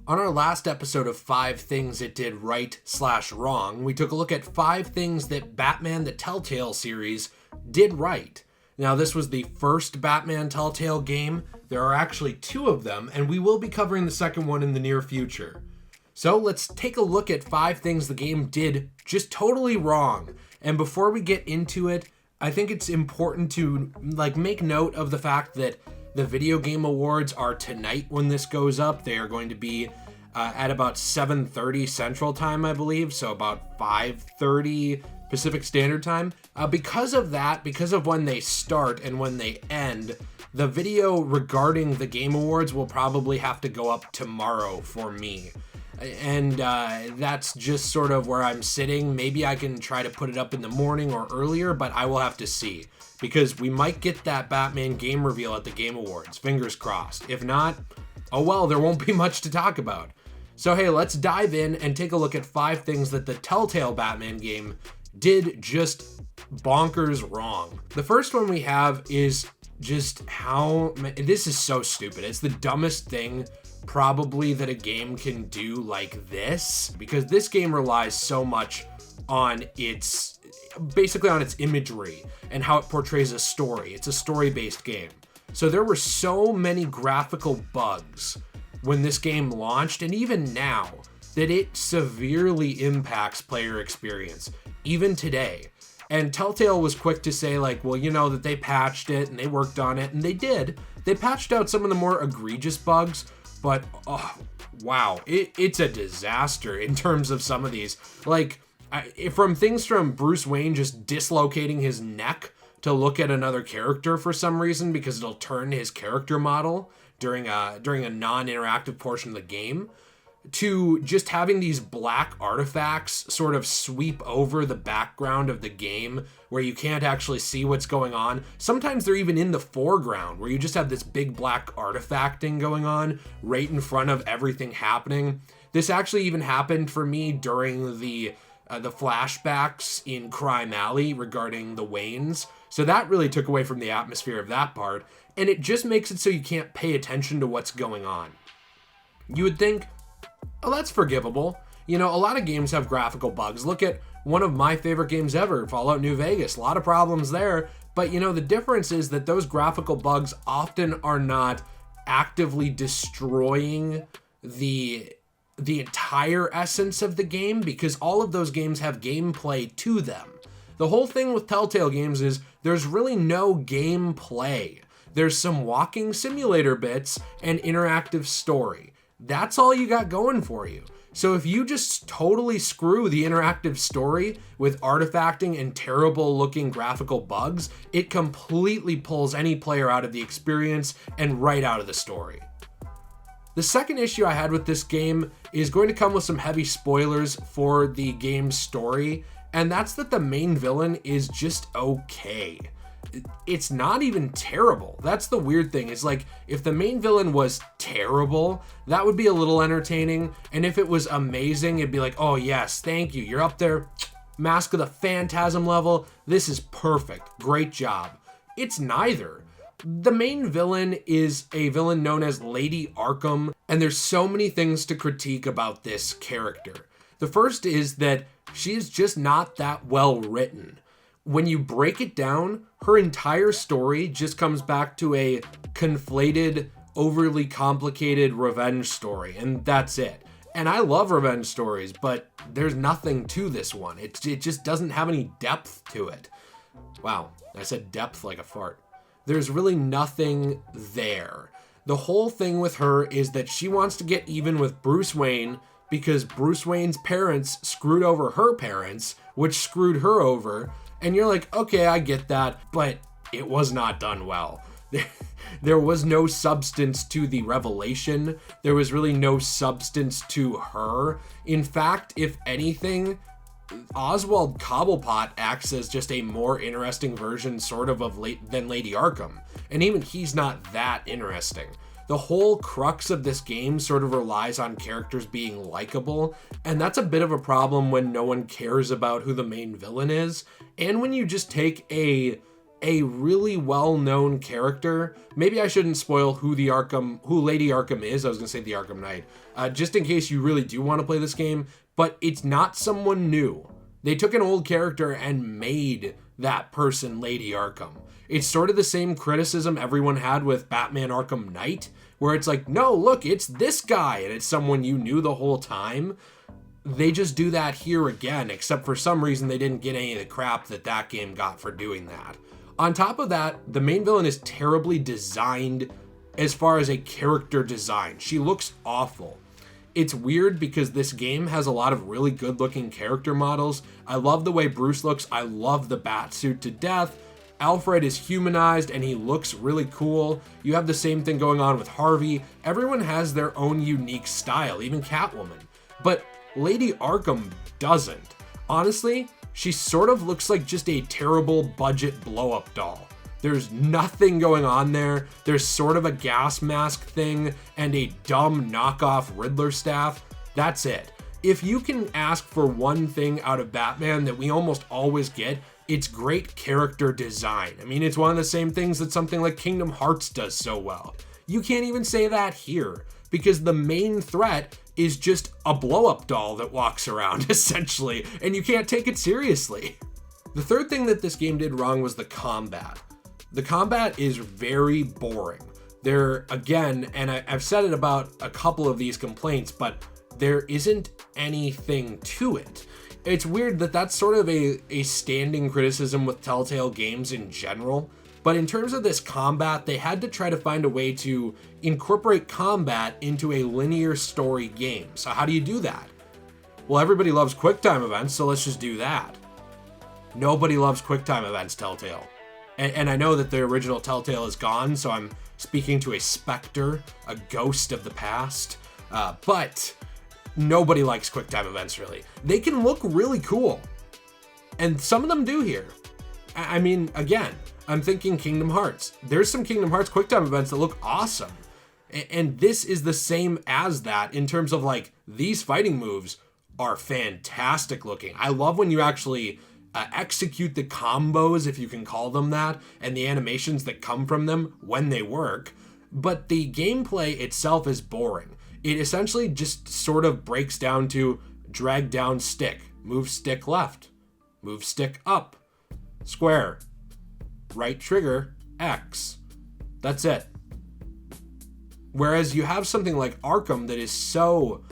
On our last episode of 5 Things It Did Right/Wrong, we took a look at 5 things that Batman the Telltale Series did right. Now, this was the first Batman Telltale game. There are actually 2 of them, and we will be covering the second one in the near future. So let's take a look at 5 things the game did just totally wrong. And before we get into it, I think it's important to make note of the fact that the Video Game Awards are tonight when this goes up. They are going to be at about 7:30 Central Time, I believe, so about 5:30 Pacific Standard Time. Because of that, because of when they start and when they end, the video regarding the Game Awards will probably have to go up tomorrow for me. And that's just sort of where I'm sitting. Maybe I can try to put it up in the morning or earlier, but I will have to see. Because we might get that Batman game reveal at the Game Awards. Fingers crossed. If not, oh well, there won't be much to talk about. So hey, let's dive in and take a look at 5 things that the Telltale Batman game did just bonkers wrong. The first one we have is just how... This is so stupid. It's the dumbest thing probably that a game can do like this, because this game relies so much on its imagery and how it portrays a story. It's a story-based game. So there were so many graphical bugs when this game launched, and even now, that it severely impacts player experience, even today. And Telltale was quick to say that they patched it and they worked on it, and they did. They patched out some of the more egregious bugs, but wow, it's a disaster in terms of some of these. From things from Bruce Wayne just dislocating his neck to look at another character for some reason because it'll turn his character model during a non-interactive portion of the game, to just having these black artifacts sort of sweep over the background of the game where you can't actually see what's going on. Sometimes they're even in the foreground where you just have this big black artifacting going on right in front of everything happening. This actually even happened for me during the flashbacks in Crime Alley regarding the Waynes. So that really took away from the atmosphere of that part, and it just makes it so you can't pay attention to what's going on. You would think, oh, that's forgivable. A lot of games have graphical bugs. Look at one of my favorite games ever, Fallout New Vegas. A lot of problems there, but the difference is that those graphical bugs often are not actively destroying the entire essence of the game, because all of those games have gameplay to them. The whole thing with Telltale games is there's really no gameplay. There's some walking simulator bits and interactive story. That's all you got going for you. So if you just totally screw the interactive story with artifacting and terrible looking graphical bugs, it completely pulls any player out of the experience and right out of the story. The second issue I had with this game is going to come with some heavy spoilers for the game's story, and that's that the main villain is just okay. It's not even terrible. That's the weird thing. It's if the main villain was terrible, that would be a little entertaining, and if it was amazing, it'd be oh yes, thank you, you're up there, Mask of the Phantasm level, this is perfect, great job. It's neither. The main villain is a villain known as Lady Arkham, and there's so many things to critique about this character. The first is that she is just not that well written. When you break it down, her entire story just comes back to a conflated, overly complicated revenge story, and that's it. And I love revenge stories, but there's nothing to this one. It just doesn't have any depth to it. Wow, I said depth like a fart. There's really nothing there. The whole thing with her is that she wants to get even with Bruce Wayne because Bruce Wayne's parents screwed over her parents, which screwed her over. And you're okay, I get that, but it was not done well. There was no substance to the revelation. There was really no substance to her. In fact, if anything, Oswald Cobblepot acts as just a more interesting version than Lady Arkham. And even he's not that interesting. The whole crux of this game sort of relies on characters being likable, and that's a bit of a problem when no one cares about who the main villain is, and when you just take a a really well-known character. Maybe I shouldn't spoil who Lady Arkham is. I was gonna say the Arkham Knight, just in case you really do want to play this game, but it's not someone new. They took an old character and made that person Lady Arkham. It's sort of the same criticism everyone had with Batman Arkham Knight, where it's like, no, look, it's this guy, and it's someone you knew the whole time. They just do that here again, except for some reason they didn't get any of the crap that game got for doing that. On top of that, the main villain is terribly designed as far as a character design. She looks awful. It's weird because this game has a lot of really good looking character models. I love the way Bruce looks. I love the bat suit to death. Alfred is humanized and he looks really cool. You have the same thing going on with Harvey. Everyone has their own unique style, even Catwoman. But Lady Arkham doesn't. Honestly, she sort of looks like just a terrible budget blow-up doll. There's nothing going on there. There's sort of a gas mask thing and a dumb knockoff Riddler staff. That's it. If you can ask for one thing out of Batman that we almost always get, it's great character design. I mean, it's one of the same things that something like Kingdom Hearts does so well. You can't even say that here, because the main threat is just a blow-up doll that walks around, essentially, and you can't take it seriously. The third thing that this game did wrong was the combat. The combat is very boring. There, again, and I've said it about a couple of these complaints, but there isn't anything to it. It's weird that that's sort of a standing criticism with Telltale games in general, but in terms of this combat, they had to try to find a way to incorporate combat into a linear story game. So how do you do that? Well, everybody loves QuickTime events, so let's just do that. Nobody loves QuickTime events, Telltale. And I know that the original Telltale is gone, so I'm speaking to a specter, a ghost of the past, but nobody likes QuickTime events, really. They can look really cool, and some of them do here. I mean, again, I'm thinking Kingdom Hearts. There's some Kingdom Hearts QuickTime events that look awesome, and this is the same as that in terms of, like, these fighting moves are fantastic looking. I love when you actually execute the combos, if you can call them that, and the animations that come from them when they work, but the gameplay itself is boring. It essentially just sort of breaks down to drag down stick, move stick left, move stick up, square, right trigger, X. That's it. Whereas you have something like Arkham that is so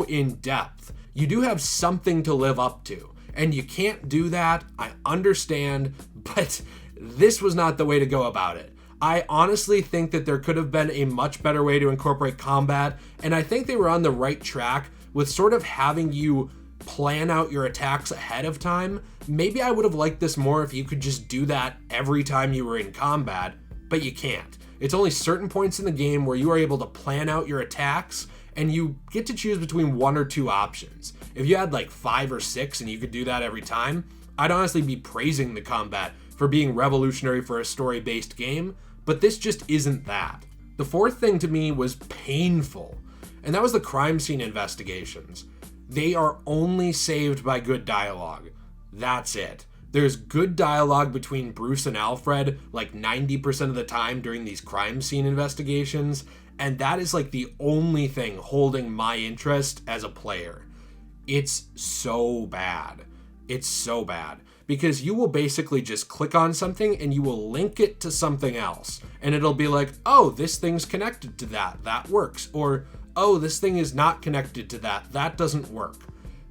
in-depth. You do have something to live up to. And you can't do that, I understand, but this was not the way to go about it. I honestly think that there could have been a much better way to incorporate combat, and I think they were on the right track with sort of having you plan out your attacks ahead of time. Maybe I would have liked this more if you could just do that every time you were in combat, but you can't. It's only certain points in the game where you are able to plan out your attacks, and you get to choose between one or two options. If you had like 5 or 6 and you could do that every time, I'd honestly be praising the combat for being revolutionary for a story-based game, but this just isn't that. The fourth thing to me was painful, and that was the crime scene investigations. They are only saved by good dialogue. That's it. There's good dialogue between Bruce and Alfred like 90% of the time during these crime scene investigations, and that is like the only thing holding my interest as a player. It's so bad. It's so bad. Because you will basically just click on something and you will link it to something else. And it'll be like, oh, this thing's connected to that. That works. Or, oh, this thing is not connected to that. That doesn't work.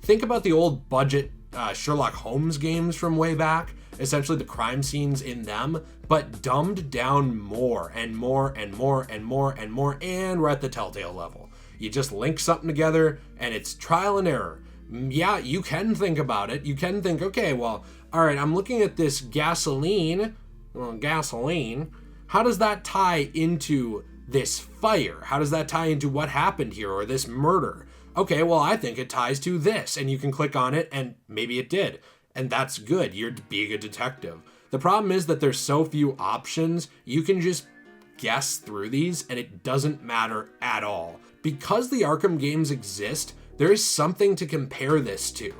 Think about the old budget Sherlock Holmes games from way back. Essentially the crime scenes in them, but dumbed down more and more and more and more and more, and we're at the Telltale level. You just link something together and it's trial and error. Yeah, you can think about it. You can think, okay, well, all right, I'm looking at this gasoline. How does that tie into this fire? How does that tie into what happened here or this murder? Okay, well, I think it ties to this, and you can click on it and maybe it did. And that's good. You're being a detective. The problem is that there's so few options, you can just guess through these and it doesn't matter at all. Because the Arkham games exist, there is something to compare this to.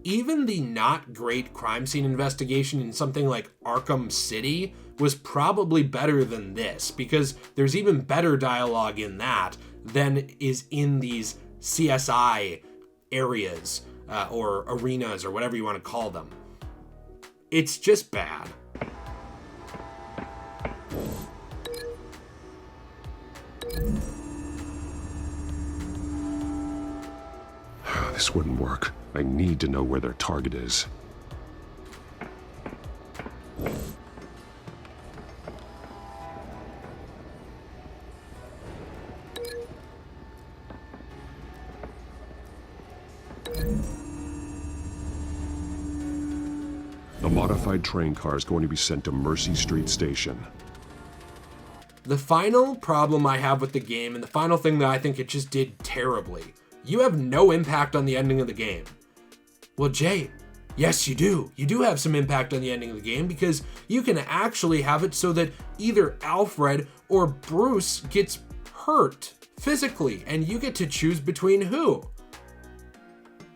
Even the not great crime scene investigation in something like Arkham City was probably better than this, because there's even better dialogue in that than is in these CSI areas or arenas or whatever you want to call them. It's just bad. This wouldn't work. I need to know where their target is. A modified train car is going to be sent to Mercy Street Station. The final problem I have with the game, and the final thing that I think it just did terribly, you have no impact on the ending of the game. Well, Jay, yes, you do. You do have some impact on the ending of the game, because you can actually have it so that either Alfred or Bruce gets hurt physically, and you get to choose between who.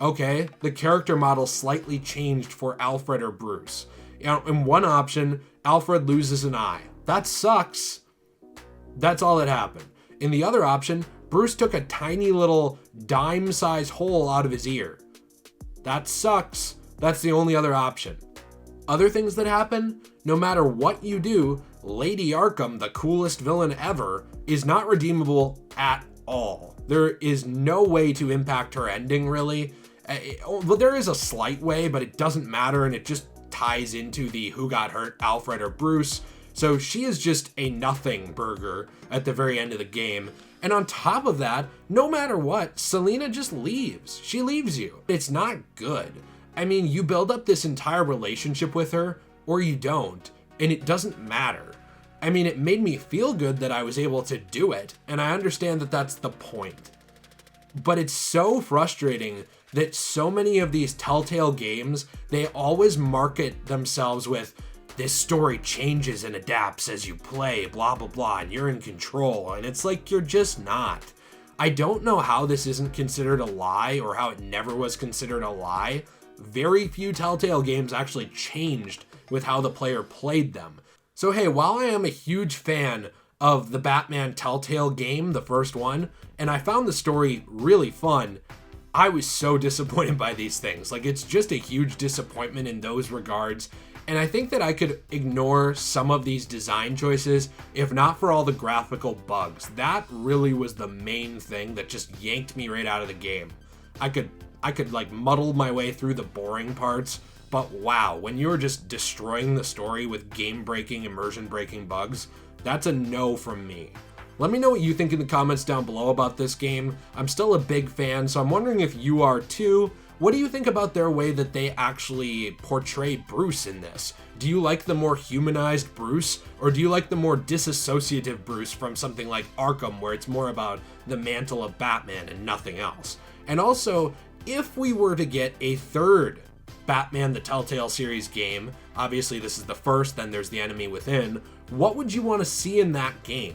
Okay, the character model slightly changed for Alfred or Bruce. In one option, Alfred loses an eye. That sucks. That's all that happened. In the other option, Bruce took a tiny little dime-sized hole out of his ear. That sucks. That's the only other option. Other things that happen, no matter what you do, Lady Arkham, the coolest villain ever, is not redeemable at all. There is no way to impact her ending, really. Well, there is a slight way, but it doesn't matter, and it just ties into the who got hurt, Alfred or Bruce. So she is just a nothing burger at the very end of the game. And on top of that, no matter what, Selina just leaves. She leaves you. It's not good. I mean, you build up this entire relationship with her, or you don't, and it doesn't matter. I mean, it made me feel good that I was able to do it, and I understand that that's the point. But it's so frustrating that so many of these Telltale games, they always market themselves with, this story changes and adapts as you play, blah, blah, blah, and you're in control. And it's like, you're just not. I don't know how this isn't considered a lie, or how it never was considered a lie. Very few Telltale games actually changed with how the player played them. So hey, while I am a huge fan of the Batman Telltale game, the first one, and I found the story really fun, I was so disappointed by these things. Like, it's just a huge disappointment in those regards. And I think that I could ignore some of these design choices if not for all the graphical bugs. That really was the main thing that just yanked me right out of the game. I could like muddle my way through the boring parts, but wow, when you're just destroying the story with game-breaking, immersion-breaking bugs, that's a no from me. Let me know what you think in the comments down below about this game. I'm still a big fan, so I'm wondering if you are too. What do you think about their way that they actually portray Bruce in this? Do you like the more humanized Bruce, or do you like the more disassociative Bruce from something like Arkham, where it's more about the mantle of Batman and nothing else? And also, if we were to get a third Batman the Telltale Series game, obviously this is the first, then there's The Enemy Within, what would you want to see in that game?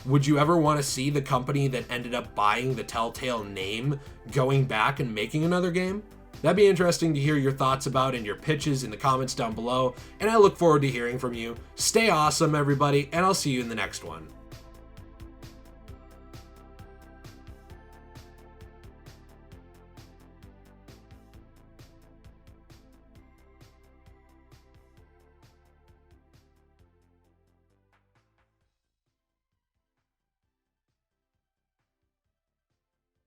Would you ever want to see the company that ended up buying the Telltale name going back and making another game? That'd be interesting to hear your thoughts about and your pitches in the comments down below, and I look forward to hearing from you. Stay awesome, everybody, and I'll see you in the next one.